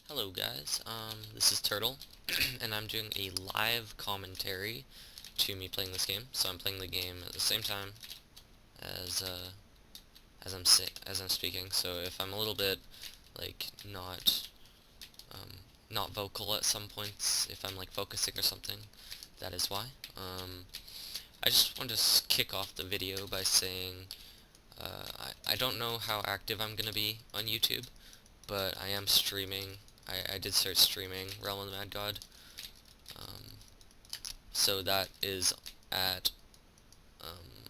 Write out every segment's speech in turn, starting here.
Hello guys, this is Turtle, and I'm doing a live commentary to me playing this game. So I'm playing the game at the same time as as I'm speaking. So if I'm a little bit like um, not vocal at some points, if I'm like focusing or something, that is why. I just want to kick off the video by saying I don't know how active I'm gonna be on YouTube, but I am streaming. I did start streaming Realm of the Mad God. Um, so that is at, um,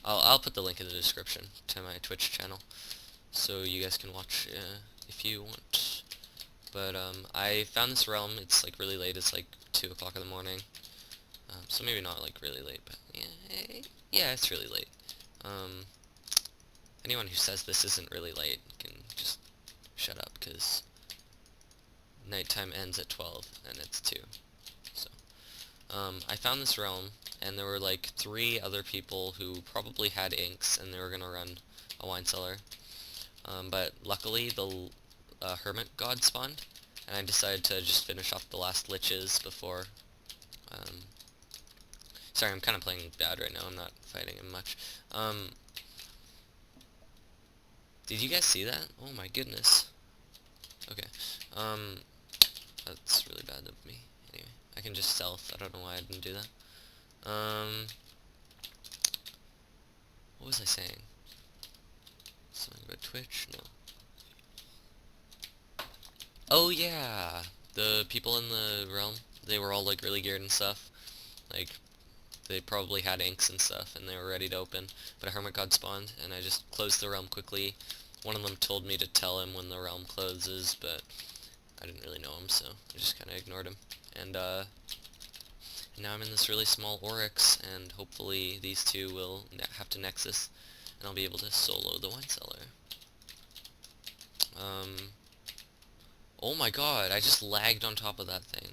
I'll put the link in the description to my Twitch channel, so you guys can watch if you want. But I found this realm. It's like really late. It's like 2 o'clock in the morning. So maybe not like really late, but yeah, it's really late. Um, Anyone who says this isn't really late can just shut up, because nighttime ends at 12 and it's 2. So I found this realm, and there were like 3 other people who probably had inks, and they were gonna run a wine cellar. But luckily, the hermit god spawned, and I decided to just finish off the last liches before. Um, Sorry, I'm kind of playing bad right now. I'm not fighting him much. Did you guys see that? Oh my goodness. Okay. Um, that's really bad of me. Anyway, I can just stealth. I don't know why I didn't do that. What was I saying? Something about Twitch? No. Oh yeah! The people in the realm, they were all like really geared and stuff. Like, they probably had inks and stuff, and they were ready to open. But a hermit god spawned, and I just closed the realm quickly. One of them told me to tell him when the realm closes, but I didn't really know him, so I just kind of ignored him. And now I'm in this really small Oryx, and hopefully these two will have to Nexus, and I'll be able to solo the wine cellar. Oh my god, I just lagged on top of that thing.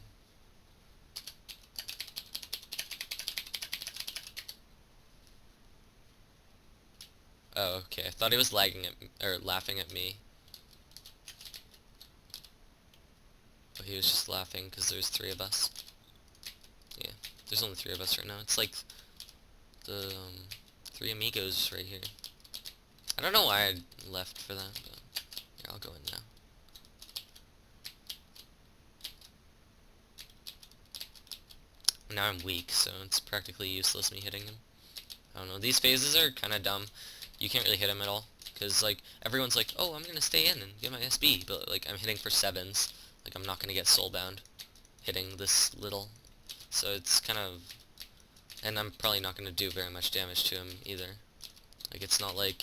Oh, okay. I thought he was lagging at me, or laughing at me. But he was just laughing because there's 3 of us. Yeah, there's only 3 of us right now. It's like the 3 amigos right here. I don't know why I left for that, but yeah, I'll go in now. Now I'm weak, so it's practically useless me hitting him. I don't know. These phases are kind of dumb. You can't really hit him at all, because like everyone's like, oh, I'm gonna stay in and get my SB, but like I'm hitting for 7s. Like I'm not gonna get soulbound hitting this little. So it's kind of, and I'm probably not gonna do very much damage to him either. Like it's not like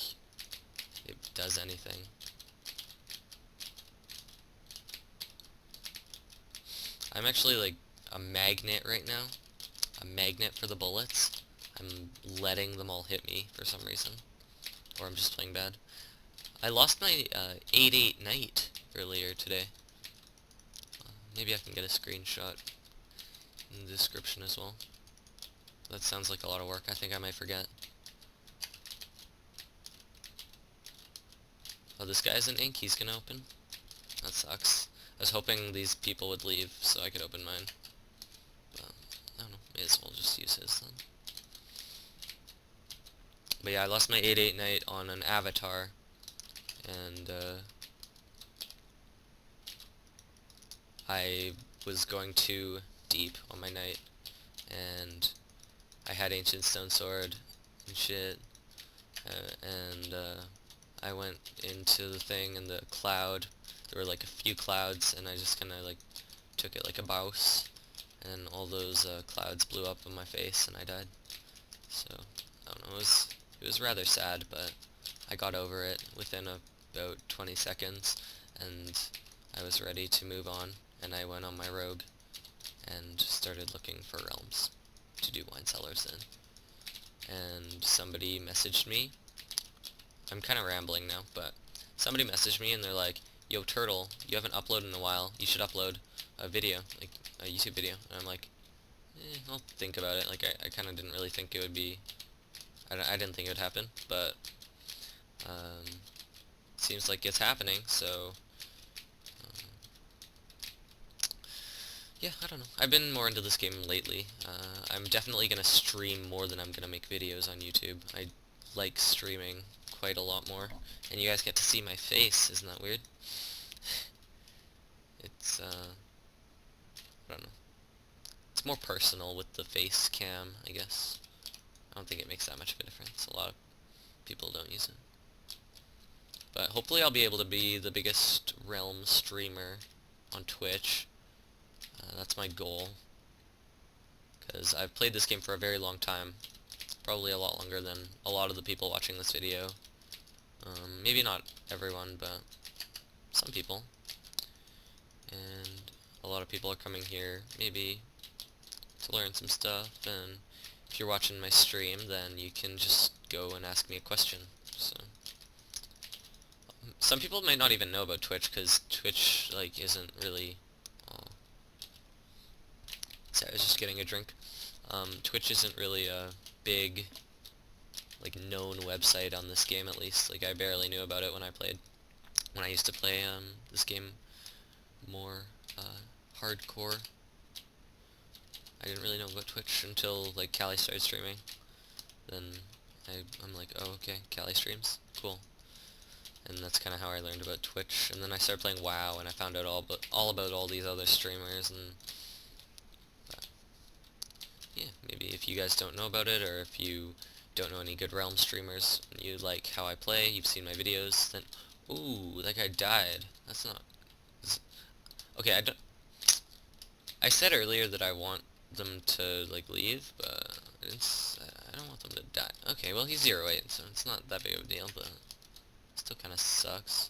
it does anything. I'm actually like a magnet right now. A magnet for the bullets. I'm letting them all hit me for some reason. Or I'm just playing bad. I lost my 8-8 knight earlier today. Maybe I can get a screenshot in the description as well. That sounds like a lot of work. I think I might forget. Oh, this guy's an ink. He's gonna open. That sucks. I was hoping these people would leave so I could open mine. But, I don't know. May as well just use his then. But yeah, I lost my 8-8 knight on an avatar. And, I was going too deep on my knight. And I had Ancient Stone Sword and shit. And I went into the thing and the cloud. There were like a few clouds, and I just kind of like took it like a bouse, and all those clouds blew up in my face, and I died. So I don't know. It was rather sad, but I got over it within about 20 seconds, and I was ready to move on. And I went on my rogue and started looking for realms to do wine cellars in. And somebody messaged me. I'm kind of rambling now, but somebody messaged me and they're like, yo, Turtle, you haven't uploaded in a while. You should upload a video, like a YouTube video. And I'm like, I'll think about it. Like, I kind of didn't really think it would be, I didn't think it would happen, but seems like it's happening, so Yeah, I don't know. I've been more into this game lately. I'm definitely gonna stream more than I'm gonna make videos on YouTube. I like streaming quite a lot more, and you guys get to see my face. Isn't that weird? It's I don't know. It's more personal with the face cam, I guess. I don't think it makes that much of a difference. A lot of people don't use it. But hopefully I'll be able to be the biggest Realm streamer on Twitch. That's my goal. Because I've played this game for a very long time. Probably a lot longer than a lot of the people watching this video. Maybe not everyone, but some people. And a lot of people are coming here, maybe to learn some stuff, and if you're watching my stream, then you can just go and ask me a question. So some people might not even know about Twitch, because Twitch, like, isn't really... sorry, I was just getting a drink. Twitch isn't really a big, like, known website on this game, at least. Like, I barely knew about it when I used to play, this game more, hardcore. I didn't really know about Twitch until, like, Callie started streaming. Then I'm like, oh, okay, Callie streams? Cool. And that's kind of how I learned about Twitch. And then I started playing WoW, and I found out all about all these other streamers, and yeah, maybe if you guys don't know about it, or if you don't know any good Realm streamers, and you like how I play, you've seen my videos, then... Ooh, that guy died. That's not... Okay, I said earlier that I want them to, like, leave, but I don't want them to die. Okay, well, he's 0-8, so it's not that big of a deal, but it still kind of sucks.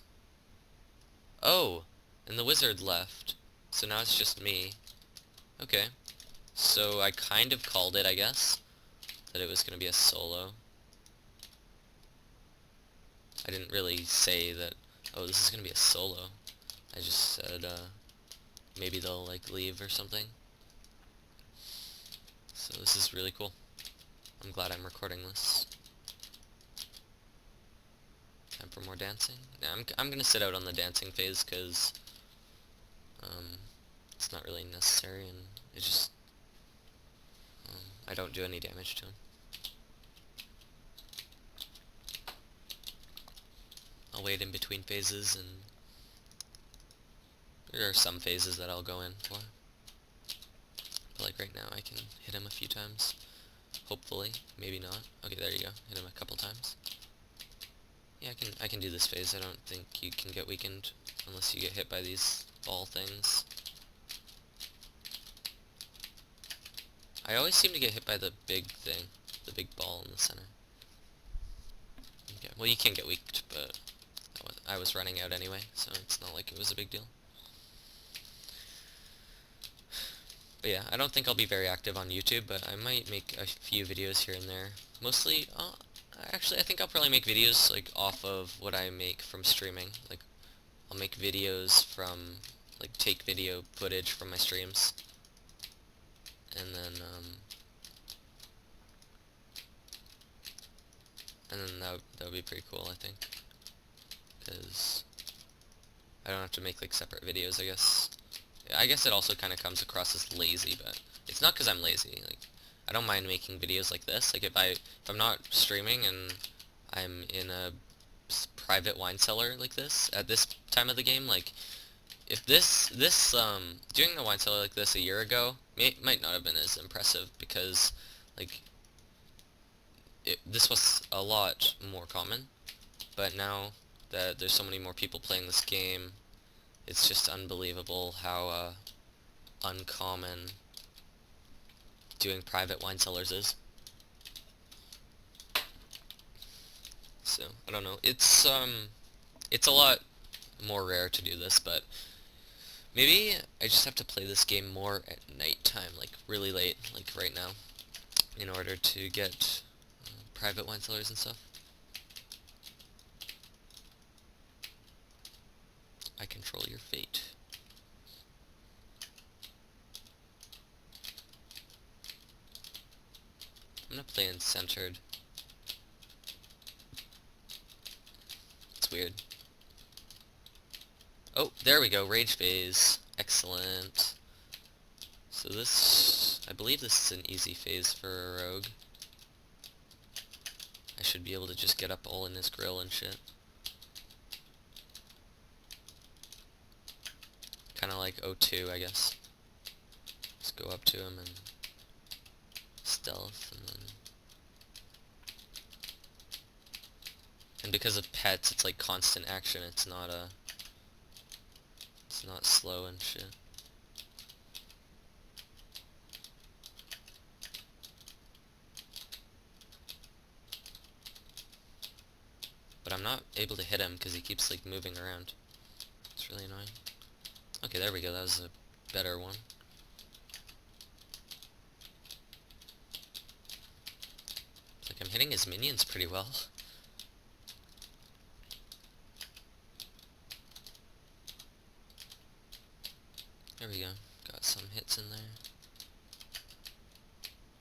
Oh, and the wizard left, so now it's just me. Okay, so I kind of called it, I guess, that it was going to be a solo. I didn't really say that, oh, this is going to be a solo. I just said, maybe they'll, like, leave or something. So this is really cool. I'm glad I'm recording this. Time for more dancing? Yeah, I'm gonna sit out on the dancing phase, because, it's not really necessary, and it just, I don't do any damage to him. I'll wait in between phases, and there are some phases that I'll go in for. But like right now, I can hit him a few times. Hopefully. Maybe not. Okay, there you go. Hit him a couple times. Yeah, I can do this phase. I don't think you can get weakened unless you get hit by these ball things. I always seem to get hit by the big thing. The big ball in the center. Okay, well you can get weaked, but I was running out anyway, so it's not like it was a big deal. But yeah, I don't think I'll be very active on YouTube, but I might make a few videos here and there. Mostly, actually, I think I'll probably make videos, like, off of what I make from streaming. Like, I'll make videos from, like, take video footage from my streams. And then that would be pretty cool, I think. Because I don't have to make, like, separate videos, I guess. I guess it also kind of comes across as lazy, but it's not because I'm lazy. Like, I don't mind making videos like this. Like, if I'm not streaming and I'm in a private wine cellar like this at this time of the game, like, if doing a wine cellar like this a year ago might not have been as impressive, because, like, this was a lot more common. But now that there's so many more people playing this game, it's just unbelievable how uncommon doing private wine cellars is. So, I don't know. It's a lot more rare to do this, but maybe I just have to play this game more at nighttime, like really late, like right now, in order to get private wine cellars and stuff. I control your fate. I'm gonna play in centered. It's weird. Oh, there we go, rage phase. Excellent. So this, I believe this is an easy phase for a rogue. I should be able to just get up all in his grill and shit. Kinda like O2, I guess. Just go up to him and stealth, and then... And because of pets, it's like constant action, it's not slow and shit. But I'm not able to hit him because he keeps like moving around. It's really annoying. Okay, there we go, that was a better one. It's like I'm hitting his minions pretty well. There we go, got some hits in there.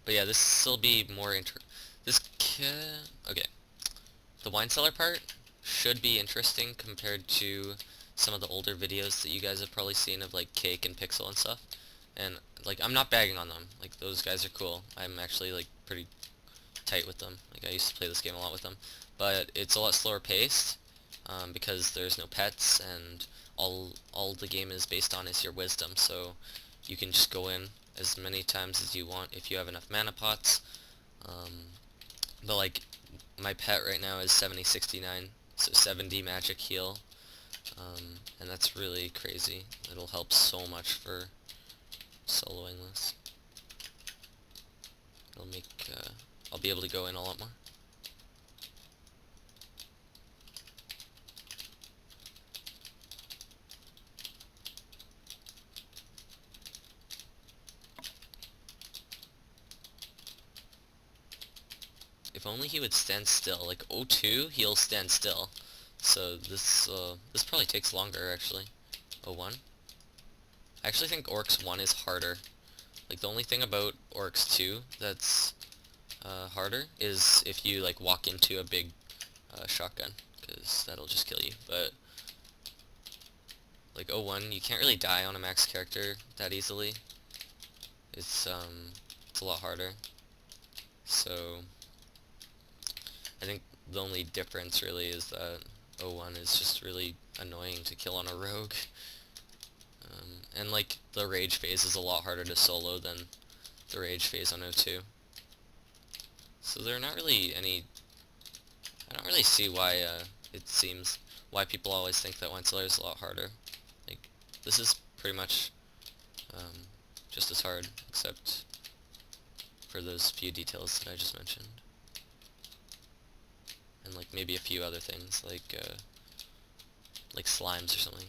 But yeah, this will be more okay. The wine cellar part should be interesting compared to some of the older videos that you guys have probably seen of like Cake and Pixel and stuff. And like, I'm not bagging on them. Like, those guys are cool. I'm actually like pretty tight with them. Like, I used to play this game a lot with them. But it's a lot slower paced because there's no pets, and all the game is based on is your wisdom. So you can just go in as many times as you want if you have enough mana pots. But like, my pet right now is 7069, so 70 magic heal, and that's really crazy. It'll help so much for soloing this. It'll make, I'll be able to go in a lot more. If only he would stand still. Like O2, he'll stand still. So this probably takes longer actually. O1. I actually think Orcs 1 is harder. Like, the only thing about Orcs 2 that's harder is if you like walk into a big shotgun, because that'll just kill you. But like O1, you can't really die on a max character that easily. It's a lot harder. So I think the only difference really is that O1 is just really annoying to kill on a rogue. And like, the rage phase is a lot harder to solo than the rage phase on O2. So there are not really any... I don't really see why it seems... why people always think that Wine Cellar is a lot harder. Like, this is pretty much just as hard, except for those few details that I just mentioned. And like, maybe a few other things, like slimes or something.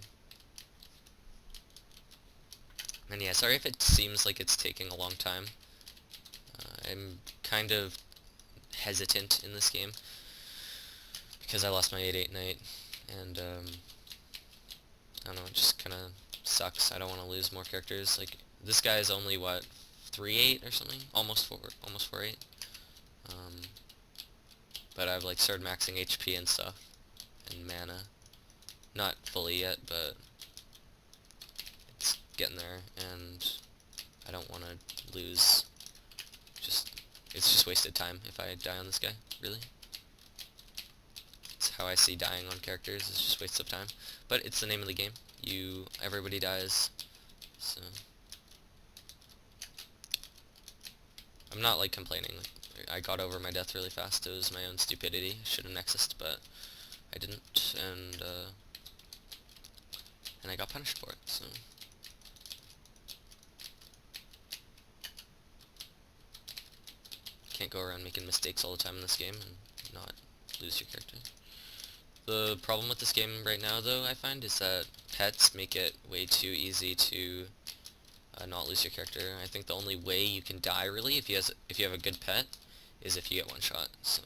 And yeah, sorry if it seems like it's taking a long time. I'm kind of hesitant in this game because I lost my 8-8 knight, and I don't know, it just kind of sucks. I don't want to lose more characters. Like, this guy is only what, 3-8 or something, almost 4-8. But I've like started maxing HP and stuff and mana, not fully yet, but it's getting there, and I don't want to lose. It's just wasted time if I die on this guy, really. It's how I see dying on characters, it's just waste of time. But it's the name of the game. Everybody dies, so... I'm not, like, complaining. Like, I got over my death really fast. It was my own stupidity. I should have nexused, but I didn't, and I got punished for it, so... Can't go around making mistakes all the time in this game and not lose your character. The problem with this game right now, though, I find, is that pets make it way too easy to not lose your character. I think the only way you can die, really, if you have a good pet, is if you get one shot. So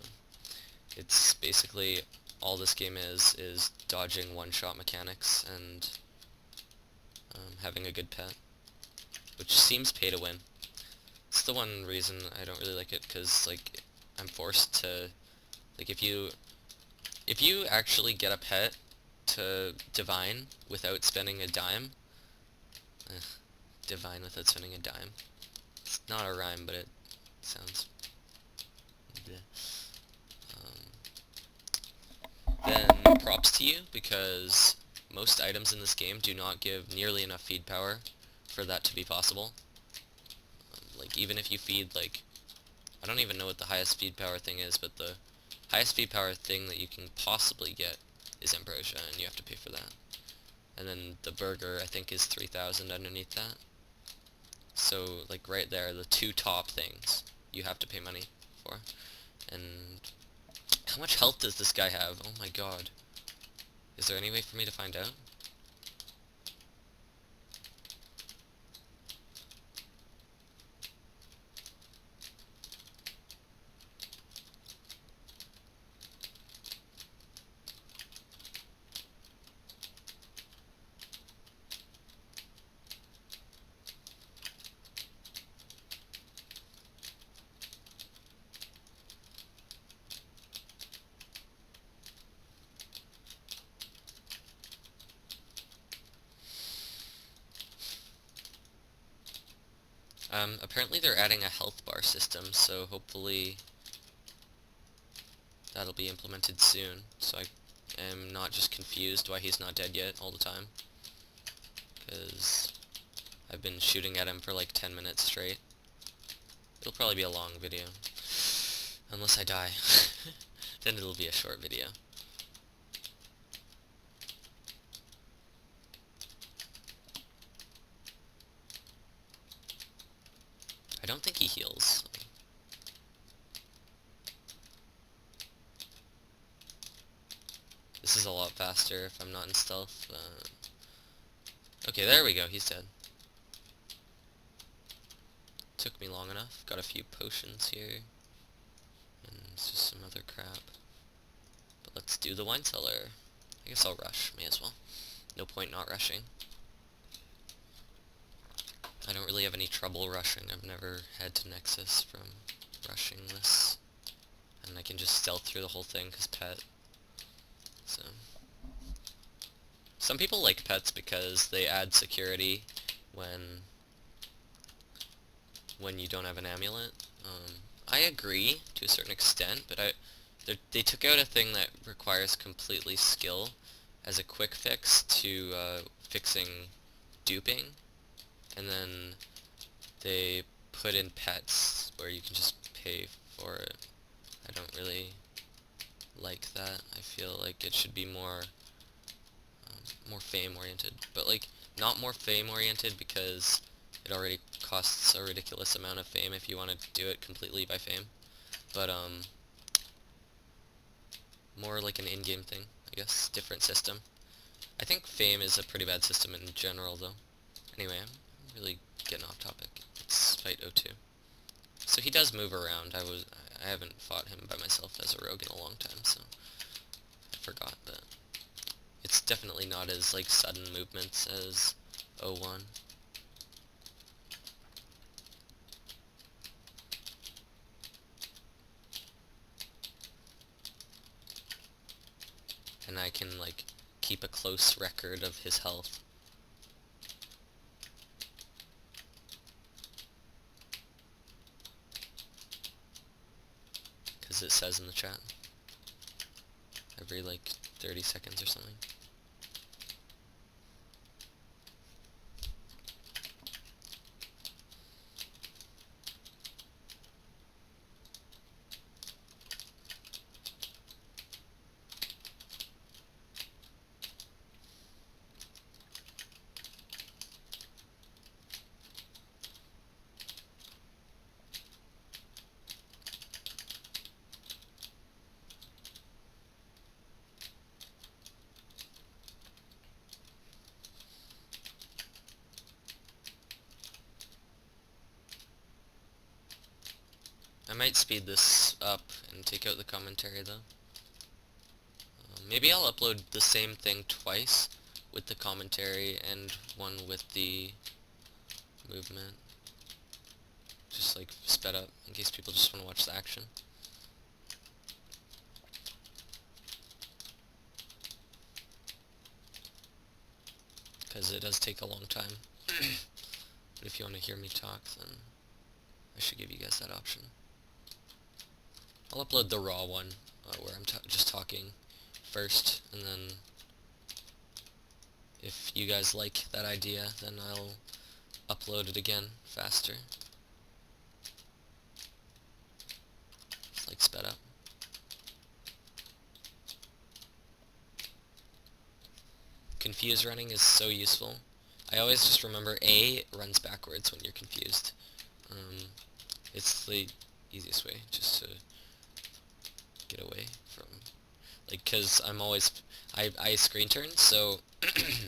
it's basically all this game is dodging one-shot mechanics and having a good pet, which seems pay to win. It's the one reason I don't really like it, because like, I'm forced to, like, if you actually get a pet to divine without spending a dime, divine without spending a dime. It's not a rhyme, but it sounds... bleh. Then props to you, because most items in this game do not give nearly enough feed power for that to be possible. Like, even if you feed, like, I don't even know what the highest feed power thing is, but the highest feed power thing that you can possibly get is ambrosia, and you have to pay for that. And then the burger, I think, is 3,000 underneath that. So, like, right there, the two top things you have to pay money for. And how much health does this guy have? Oh my god. Is there any way for me to find out? Apparently they're adding a health bar system, so hopefully that'll be implemented soon, so I am not just confused why he's not dead yet all the time, because I've been shooting at him for like 10 minutes straight. It'll probably be a long video, unless I die. Then it'll be a short video. I don't think he heals. This is a lot faster if I'm not in stealth. Okay, there we go, he's dead. Took me long enough. Got a few potions here. And just some other crap. But let's do the wine cellar. I guess I'll rush, may as well. No point not rushing. I don't really have any trouble rushing. I've never had to Nexus from rushing this. And I can just stealth through the whole thing because pet. So some people like pets because they add security when you don't have an amulet. I agree to a certain extent, but they took out a thing that requires completely skill as a quick fix to fixing duping, and then they put in pets where you can just pay for it. I don't really like that. I feel like it should be more fame oriented, but like not more fame oriented because it already costs a ridiculous amount of fame if you want to do it completely by fame, but more like an in-game thing, I guess. Different system. I think fame is a pretty bad system in general though. Anyway, I'm really getting off topic. Let's fight O2. So he does move around. I haven't fought him by myself as a rogue in a long time, so I forgot that. It's definitely not as like sudden movements as O1. And I can like keep a close record of his health. Because it says in the chat. Every like 30 seconds or something. I might speed this up and take out the commentary though. Maybe I'll upload the same thing twice with the commentary and one with the movement. Just like sped up in case people just want to watch the action. Because it does take a long time. But if you want to hear me talk, then I should give you guys that option. I'll upload the raw one, where I'm just talking first, and then if you guys like that idea, then I'll upload it again faster. It's like sped up. Confuse running is so useful. I always just remember A runs backwards when you're confused. It's the easiest way just to get away from, like, cause I'm always, I screen turn, so,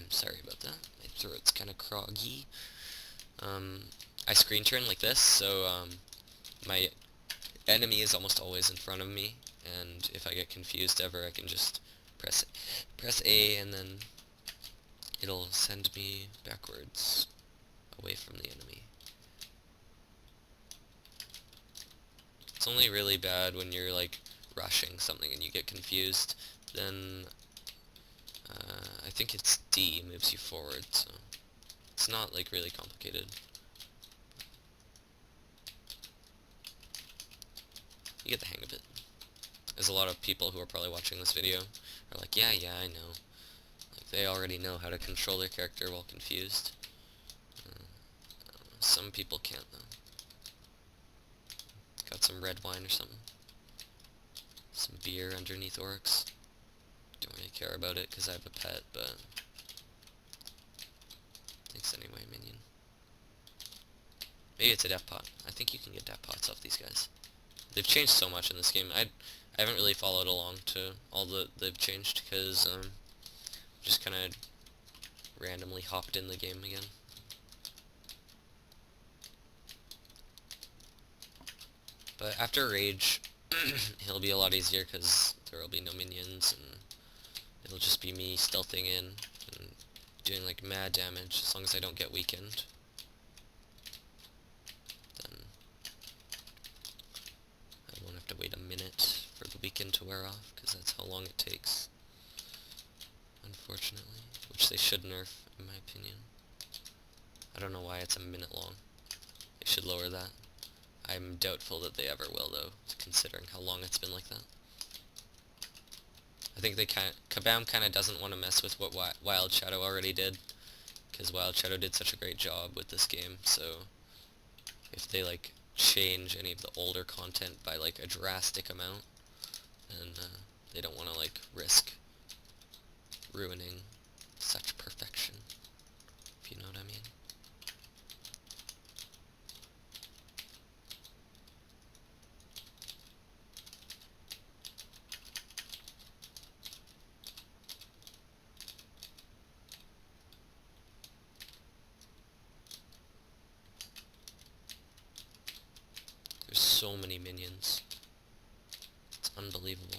sorry about that, my throat's kinda croggy. I screen turn like this, so, my enemy is almost always in front of me, and if I get confused ever, I can just press A, and then it'll send me backwards, away from the enemy. It's only really bad when you're, like, rushing something and you get confused, then, I think it's D moves you forward, so it's not, like, really complicated. You get the hang of it. There's a lot of people who are probably watching this video are like, yeah, I know. Like, they already know how to control their character while confused. Some people can't, though. Got some red wine or something. Some beer underneath Oryx. Don't really care about it because I have a pet, but thanks anyway, minion. Maybe it's a death pot. I think you can get death pots off these guys. They've changed so much in this game. I haven't really followed along to all they've changed because just kind of randomly hopped in the game again. But after Rage, it'll be a lot easier because there will be no minions, and it'll just be me stealthing in and doing like mad damage as long as I don't get weakened. Then I won't have to wait a minute for the weaken to wear off, because that's how long it takes, unfortunately, which they should nerf, in my opinion. I don't know why it's a minute long. They should lower that. I'm doubtful that they ever will, though, considering how long it's been like that. I think Kabam kind of doesn't want to mess with what Wild Shadow already did, because Wild Shadow did such a great job with this game, so if they, like, change any of the older content by, like, a drastic amount, then they don't want to, like, risk ruining such perfection, if you know what I mean. There's so many minions. It's unbelievable.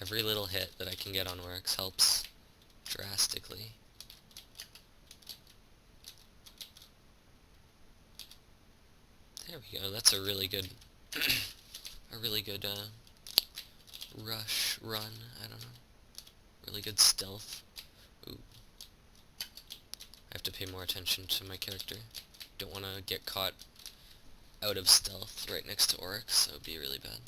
Every little hit that I can get on Oryx helps drastically. There we go. That's a really good, rush, run, I don't know. Really good stealth. Ooh. I have to pay more attention to my character. Don't want to get caught out of stealth right next to Oryx. That would be really bad.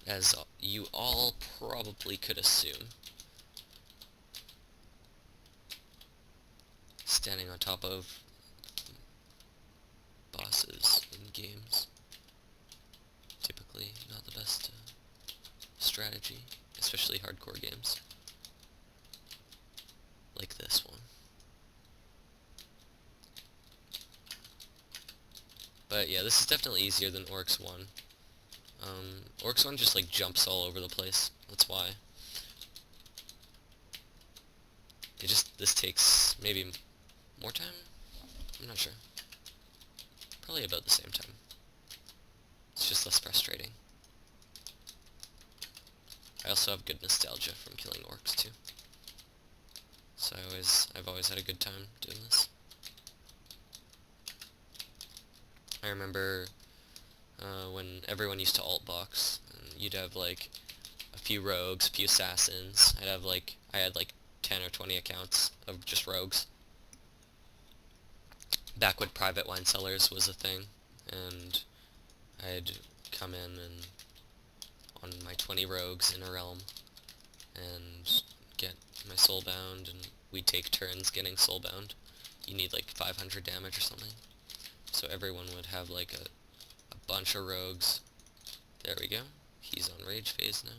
As you all probably could assume, standing on top of bosses in games, typically not the best strategy, especially hardcore games like this one. But yeah, this is definitely easier than Oryx 1. Oryx 1 just like jumps all over the place, that's why. This takes maybe more time? I'm not sure. Probably about the same time. It's just less frustrating. I also have good nostalgia from killing orcs too. So I've always had a good time doing this. I remember when everyone used to alt box, and you'd have like a few rogues, a few assassins. I had like 10 or 20 accounts of just rogues. Back when private wine cellars was a thing, and I'd come in and on my 20 rogues in a realm and get my soulbound, and we'd take turns getting soulbound. You need like 500 damage or something. So everyone would have like a bunch of rogues. There we go. He's on rage phase now.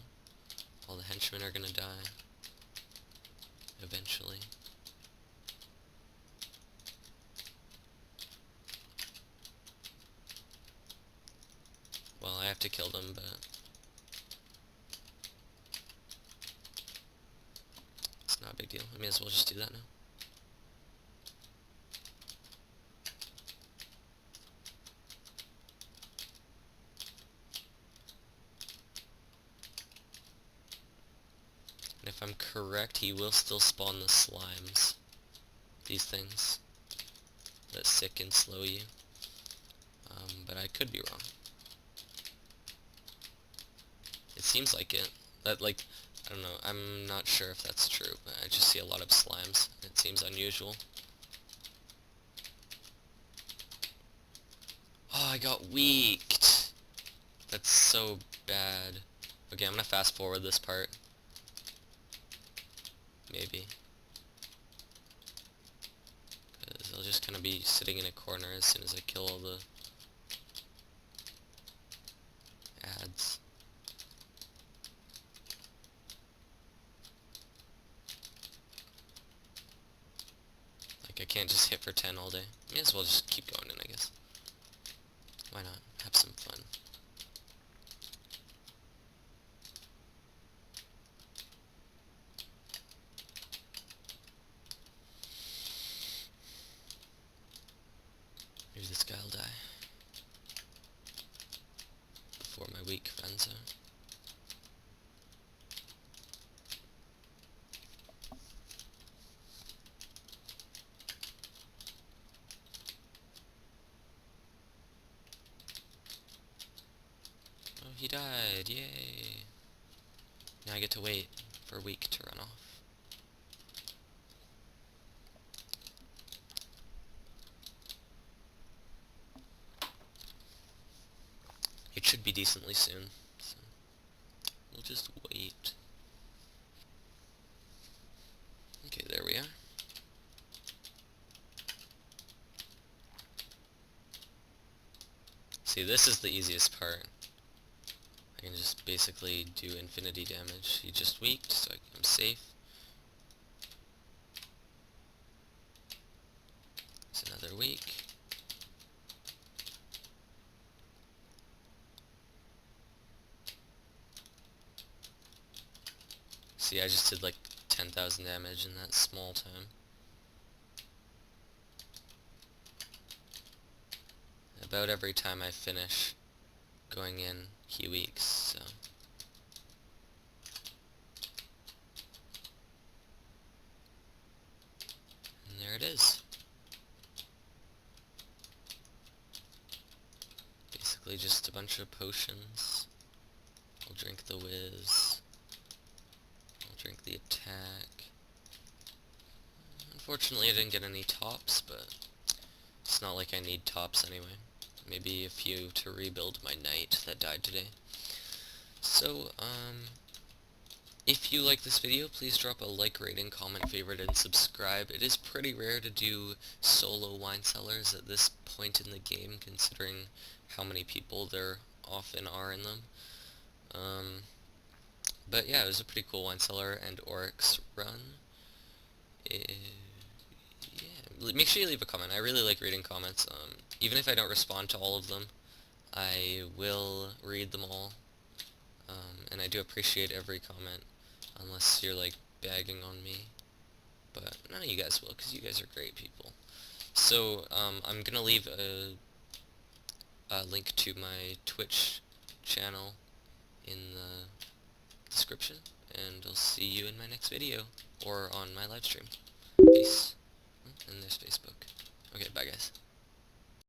All the henchmen are gonna die. Eventually. Well, I have to kill them, but it's not a big deal. I may as well just do that now. And if I'm correct, he will still spawn the slimes. These things that sick and slow you. But I could be wrong. It seems like it. That, like, I don't know, I'm not sure if that's true, but I just see a lot of slimes. It seems unusual. Oh, I got weaked! That's so bad. Okay, I'm gonna fast forward this part. Maybe. Because I'll just kind of be sitting in a corner as soon as I kill all the ads. Like, I can't just hit for 10 all day. May as well just keep going in, I guess. Why not? Have some fun. Maybe this guy will die before my weak friends are. Oh, he died, yay! Now I get to wait for weak to run off. It should be decently soon, so we'll just wait. Okay, there we are. See, this is the easiest part. I can just basically do infinity damage. He just weaked, so I'm safe. It's another weak. See, I just did like 10,000 damage in that small time. About every time I finish going in, he weaks, so. And there it is. Basically just a bunch of potions. I'll drink the whiz. I'll drink the attack. Unfortunately I didn't get any tops, but it's not like I need tops anyway. Maybe a few to rebuild my knight that died today. So, if you like this video, please drop a like, rating, comment, favorite, and subscribe. It is pretty rare to do solo wine cellars at this point in the game, considering how many people there often are in them. But yeah, it was a pretty cool wine cellar and Oryx run. Yeah, make sure you leave a comment. I really like reading comments. Even if I don't respond to all of them, I will read them all. And I do appreciate every comment, unless you're like bagging on me. But none of you guys will, because you guys are great people. So, I'm gonna leave a link to my Twitch channel in the description, and I'll see you in my next video, or on my live stream. Peace. And there's Facebook. Okay, bye guys.